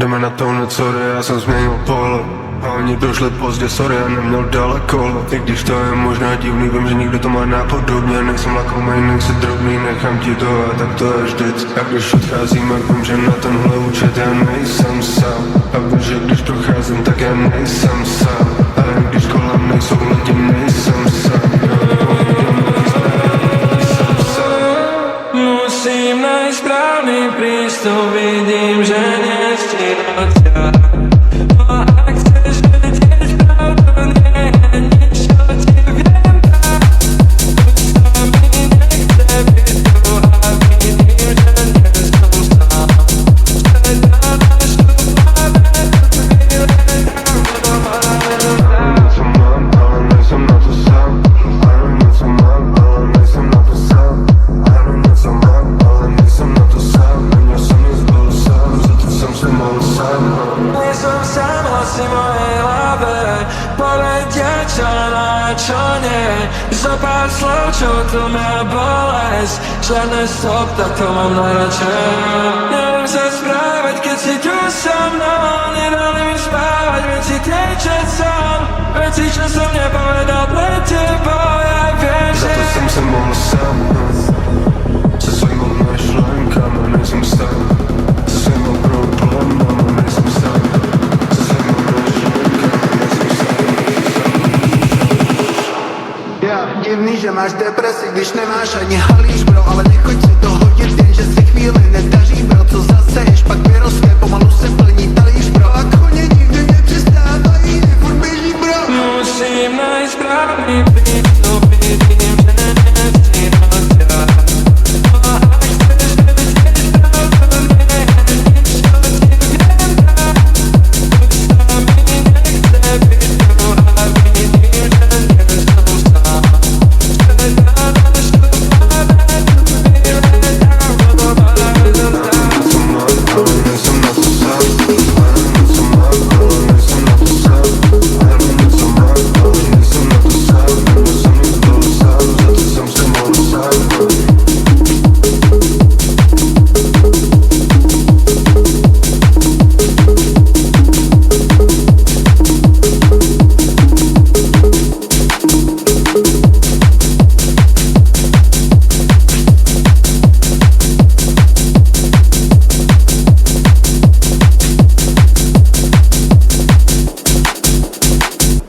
Jdeme na to, no sorry, já jsem změnil pohled. A oni došli pozdě, sorry, já neměl daleko. I když to je možná divný, vím, že nikdo to má nápodobně. Nejsem lakomej, nejsi drobný, nechám ti to a tak to je vždyť. A když odcházím, jak vím, že na tenhle účet já nejsem sám. A vím, že když procházím, tak já nejsem sám. A i když kolem nejsou lidi, nejsem sám. Musím najít správný prístup, vidím, že nestíham ťa. No ak chceš vedieť pravdu, nie je nič, čo ti viem dať. Už sa mi nechce byť tu a vidím, že nie som sám. Že dávaš tu planetu chvíle, Něco mám, ale nejsem na to sám. Ano, něco mám, ale nejsem na to sám. Ano, něco mám, ale nejsem na to sám. Neměl jsem nic, byl sám, za to jsem se mohl sám. Nejsem sám, hlasy mojej hlave povedia čo na čo nie. Zopár slov, čo tlmia bolesť. Žiadne stop, tak to mám najradšej. Neviem sa správať, keď si tu so mnou. Nedali mi spávať, veci teče sám. Veci, čo som nepovedal pre tebou. Ja viem, Za že to jsem se mohl sám. Se svýma myšlenkama nejsem sám. Se svýma problémama nejsem sám. Se svýma myšlenkama nejsem sám. Divný, že máš depresi, když nemáš ani halíš, bro. Ale nechoď si to hodit, jen že si chvíli nezdaří, bro. Co zase ješ, pak vyroste, pomalu se plní talíř, bro. A koně nikdy nepřestávají, furt běží, bro. musím najít správný prístup, vidím, že nestíham ťa. No ak chceš vedieť pravdu, nie je nič, čo ti viem dať. Už sa mi nechce byť tu a vidím, že nie som sám. Že dávaš tu planetu chvíle, Něco mám, ale nejsem na to sám. Ano, něco mám, ale nejsem na to sám. Ano, něco mám, ale nejsem na to sám. Neměl jsem nic, byl sám, za to jsem se mohl sám.